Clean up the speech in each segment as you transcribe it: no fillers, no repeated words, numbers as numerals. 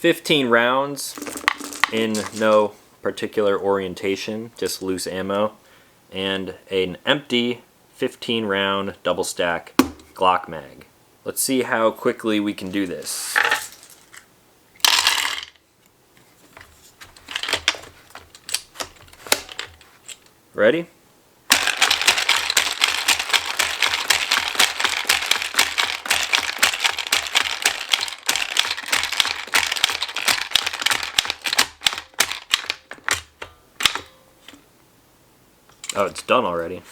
15 rounds in no particular orientation, just loose ammo, and an empty 15 round double stack Glock mag. Let's see how quickly we can do this. Ready? Oh, it's done already.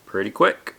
Pretty quick.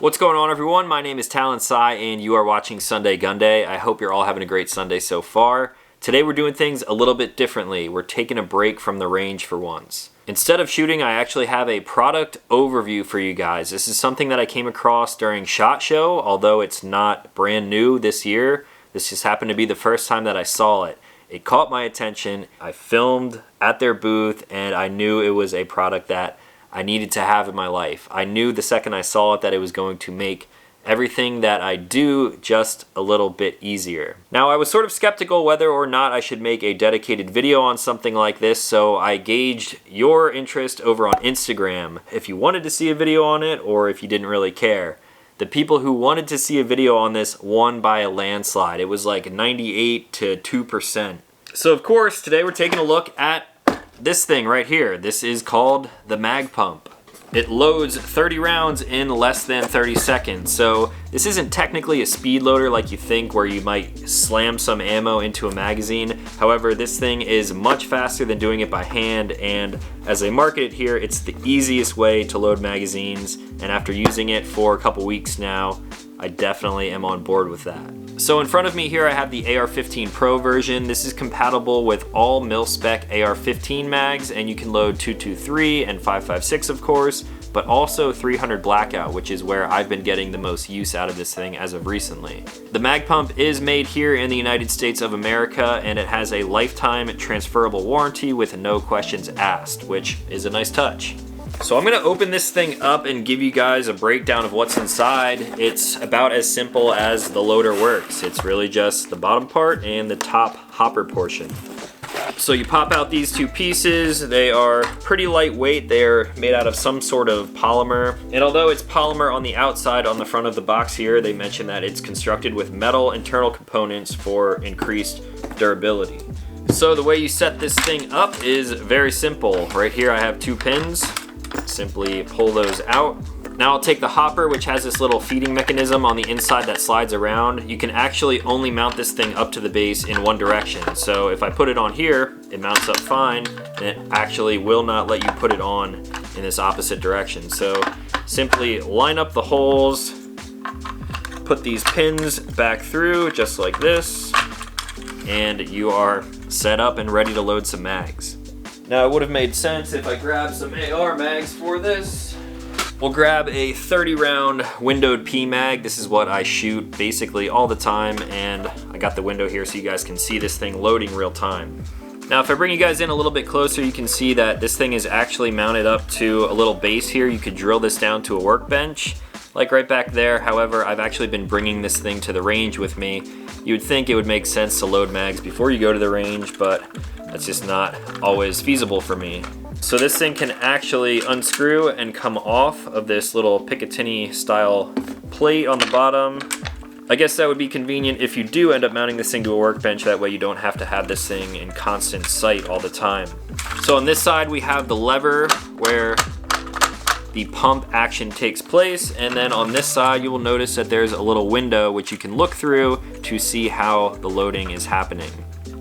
What's going on, everyone? My name is Talon Sai and you are watching Sunday GUNDAY. I hope you're all having a great Sunday so far. Today we're doing things a little bit differently. We're taking a break from the range for once. Instead of shooting, I actually have a product overview for you guys. This is something that I came across during SHOT Show, although it's not brand new this year. This just happened to be the first time that I saw it. It caught my attention. I filmed at their booth and I knew it was a product that I needed to have in my life. I knew the second I saw it that it was going to make everything that I do just a little bit easier. Now, I was sort of skeptical whether or not I should make a dedicated video on something like this, so I gauged your interest over on Instagram if you wanted to see a video on it or if you didn't really care. The people who wanted to see a video on this won by a landslide. It was like 98 to 2%. So of course, today we're taking a look at this thing right here. This is called the Magpump. It loads 30 rounds in less than 30 seconds. So this isn't technically a speed loader like you think, where you might slam some ammo into a magazine. However, this thing is much faster than doing it by hand, and as they market it here, it's the easiest way to load magazines, and after using it for a couple weeks now, I definitely am on board with that. So in front of me here I have the AR-15 Pro version. This is compatible with all mil-spec AR-15 mags, and you can load 223 and 5.56 of course, but also 300 blackout, which is where I've been getting the most use out of this thing as of recently. The Magpump is made here in the United States of America, and it has a lifetime transferable warranty with no questions asked, which is a nice touch. So I'm gonna open this thing up and give you guys a breakdown of what's inside. It's about as simple as the loader works. It's really just the bottom part and the top hopper portion. So you pop out these two pieces. They are pretty lightweight. They're made out of some sort of polymer. And although it's polymer on the outside, on the front of the box here, they mention that it's constructed with metal internal components for increased durability. So the way you set this thing up is very simple. Right here I have two pins. Simply pull those out. Now I'll take the hopper, which has this little feeding mechanism on the inside that slides around. You can actually only mount this thing up to the base in one direction. So if I put it on here, it mounts up fine, and it actually will not let you put it on in this opposite direction. So simply line up the holes, put these pins back through just like this, and you are set up and ready to load some mags. Now it would have made sense if I grabbed some AR mags for this. We'll grab a 30 round windowed P mag. This is what I shoot basically all the time, and I got the window here so you guys can see this thing loading real time. Now if I bring you guys in a little bit closer, you can see that this thing is actually mounted up to a little base here. You could drill this down to a workbench, like right back there. However, I've actually been bringing this thing to the range with me. You would think it would make sense to load mags before you go to the range, but that's just not always feasible for me. So this thing can actually unscrew and come off of this little Picatinny style plate on the bottom. I guess that would be convenient if you do end up mounting this thing to a workbench. That way you don't have to have this thing in constant sight all the time. So on this side we have the lever where the pump action takes place, and then on this side you will notice that there's a little window which you can look through to see how the loading is happening.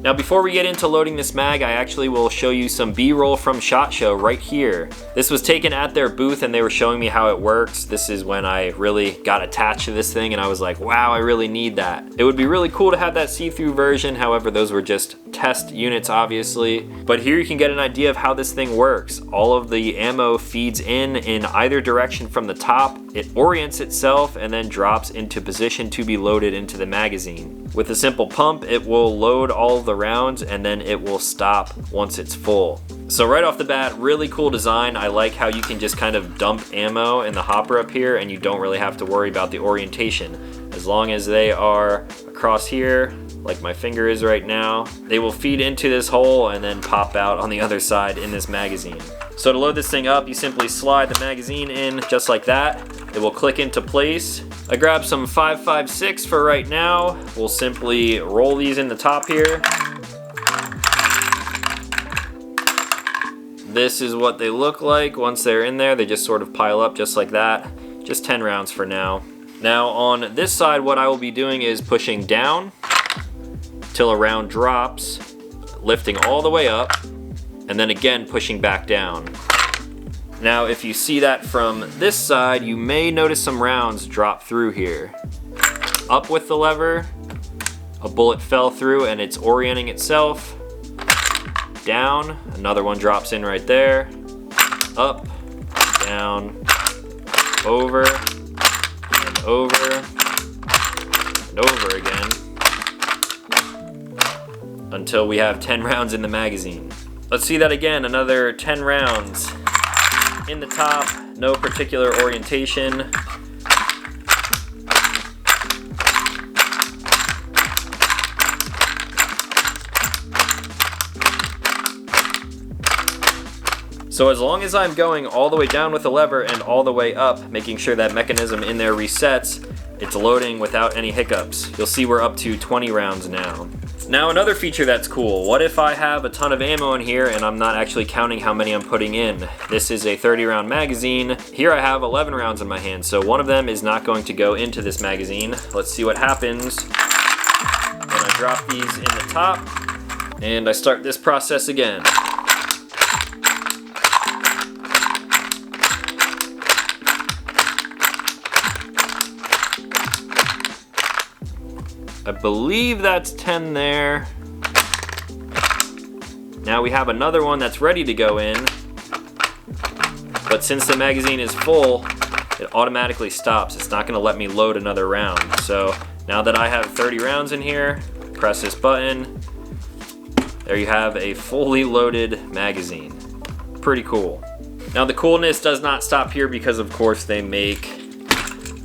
Now before we get into loading this mag, I actually will show show you some B-roll from SHOT Show right here. This was taken at their booth and they were showing me how it works. This is when I really got attached to this thing and I was like, wow, I really need that. It would be really cool to have that see-through version. However, those were just test units, obviously. But here you can get an idea of how this thing works. All of the ammo feeds in either direction from the top. It orients itself and then drops into position to be loaded into the magazine. With a simple pump, it will load all of the rounds and then it will stop once it's full. So right off the bat, really cool design. I like how you can just kind of dump ammo in the hopper up here and you don't really have to worry about the orientation. As long as they are across here, like my finger is right now, they will feed into this hole and then pop out on the other side in this magazine. So to load this thing up, you simply slide the magazine in just like that. It will click into place. I grabbed some 5.56 for right now. We'll simply roll these in the top here. This is what they look like once they're in there. They just sort of pile up just like that. Just 10 rounds for now. Now on this side, what I will be doing is pushing down till a round drops, lifting all the way up, and then again pushing back down. Now if you see that from this side, you may notice some rounds drop through here. Up with the lever, a bullet fell through and it's orienting itself. Down, another one drops in right there. Up, down, over, and over, and over again, until we have 10 rounds in the magazine. Let's see that again, another 10 rounds. In the top, no particular orientation. So as long as I'm going all the way down with the lever and all the way up, making sure that mechanism in there resets, it's loading without any hiccups. You'll see we're up to 20 rounds now. Now another feature that's cool, what if I have a ton of ammo in here and I'm not actually counting how many I'm putting in? This is a 30 round magazine. Here I have 11 rounds in my hand, so one of them is not going to go into this magazine. Let's see what happens when I drop these in the top and I start this process again. I believe that's 10 there. Now we have another one that's ready to go in, but since the magazine is full, it automatically stops. It's not gonna let me load another round. So now that I have 30 rounds in here, press this button. There you have a fully loaded magazine. Pretty cool. Now the coolness does not stop here because of course they make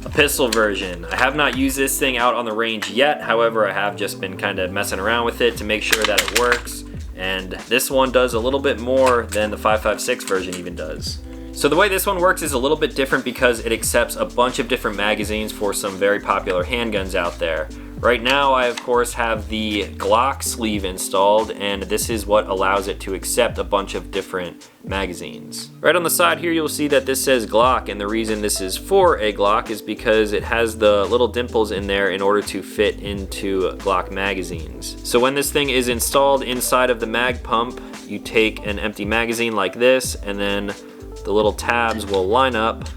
a pistol version. I have not used this thing out on the range yet, however I have just been kind of messing around with it to make sure that it works, and this one does a little bit more than the 5.56 version even does. So the way this one works is a little bit different because it accepts a bunch of different magazines for some very popular handguns out there. Right now I of course have the Glock sleeve installed, and this is what allows it to accept a bunch of different magazines. Right on the side here you'll see that this says Glock, and the reason this is for a Glock is because it has the little dimples in there in order to fit into Glock magazines. So when this thing is installed inside of the Magpump, you take an empty magazine like this and then the little tabs will line up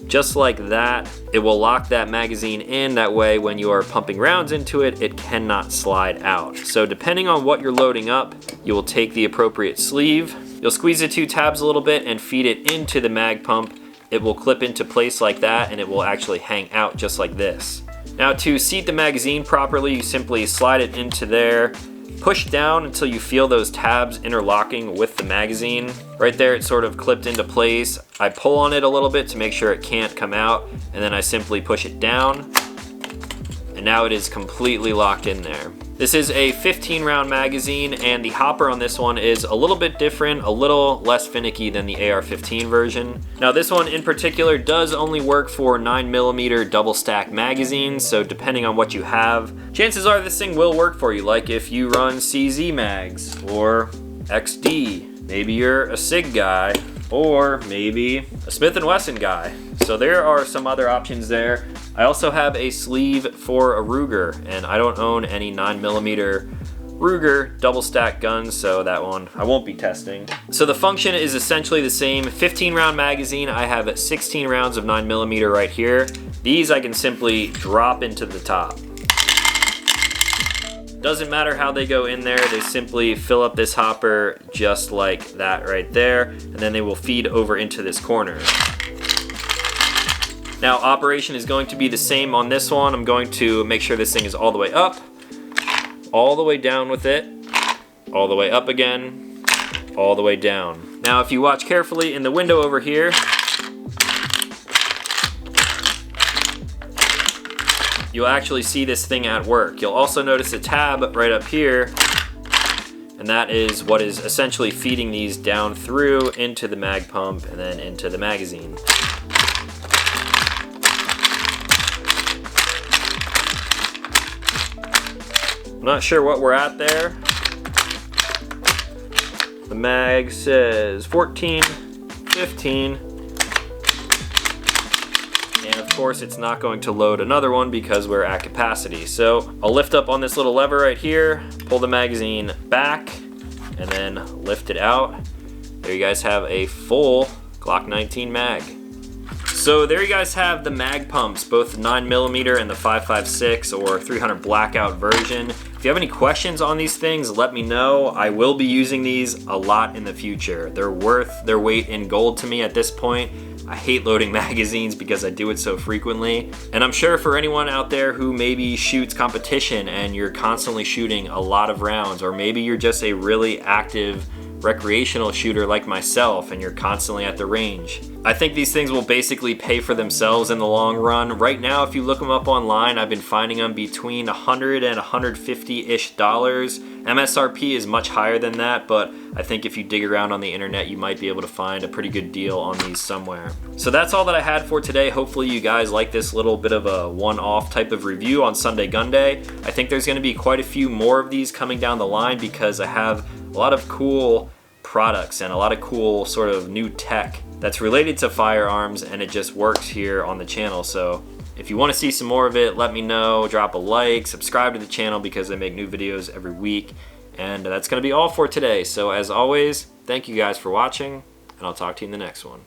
just like that. It will lock that magazine in, that way when you are pumping rounds into it, it cannot slide out. So depending on what you're loading up, you will take the appropriate sleeve, you'll squeeze the two tabs a little bit and feed it into the Magpump. It will clip into place like that and it will actually hang out just like this. Now to seat the magazine properly, you simply slide it into there, push down until you feel those tabs interlocking with the magazine. Right there it's sort of clipped into place. I pull on it a little bit to make sure it can't come out, and then I simply push it down, and now it is completely locked in there. This is a 15 round magazine, and the hopper on this one is a little bit different, a little less finicky than the AR-15 version. Now this one in particular does only work for 9mm double stack magazines, so depending on what you have, chances are this thing will work for you, like if you run CZ mags or XD, maybe you're a SIG guy, or maybe a Smith & Wesson guy. So there are some other options there. I also have a sleeve for a Ruger, and I don't own any 9mm Ruger double stack guns, so that one I won't be testing. So the function is essentially the same. 15 round magazine. I have 16 rounds of 9mm right here. These I can simply drop into the top. Doesn't matter how they go in there, they simply fill up this hopper just like that right there, and then they will feed over into this corner. Now operation is going to be the same on this one. I'm going to make sure this thing is all the way up, all the way down with it, all the way up again, all the way down. Now if you watch carefully in the window over here, you'll actually see this thing at work. You'll also notice a tab right up here, and that is what is essentially feeding these down through into the mag pump and then into the magazine. I'm not sure what we're at there. The mag says 14, 15. And of course it's not going to load another one because we're at capacity. So I'll lift up on this little lever right here, pull the magazine back, and then lift it out. There you guys have a full Glock 19 mag. So there you guys have the mag pumps, both the 9mm and the 5.56 or 300 blackout version. If you have any questions on these things, let me know. I will be using these a lot in the future. They're worth their weight in gold to me at this point. I hate loading magazines because I do it so frequently. And I'm sure for anyone out there who maybe shoots competition and you're constantly shooting a lot of rounds, or maybe you're just a really active recreational shooter like myself and you're constantly at the range, I think these things will basically pay for themselves in the long run. Right now, if you look them up online, I've been finding them between $100 and $150-ish. MSRP is much higher than that, but I think if you dig around on the internet, you might be able to find a pretty good deal on these somewhere. So that's all that I had for today. Hopefully you guys like this little bit of a one-off type of review on Sunday Gun Day. I think there's gonna be quite a few more of these coming down the line because I have a lot of cool products and a lot of cool sort of new tech that's related to firearms, and it just works here on the channel. So if you want to see some more of it, let me know. Drop a like, subscribe to the channel because I make new videos every week. And that's going to be all for today. So as always, thank you guys for watching, and I'll talk to you in the next one.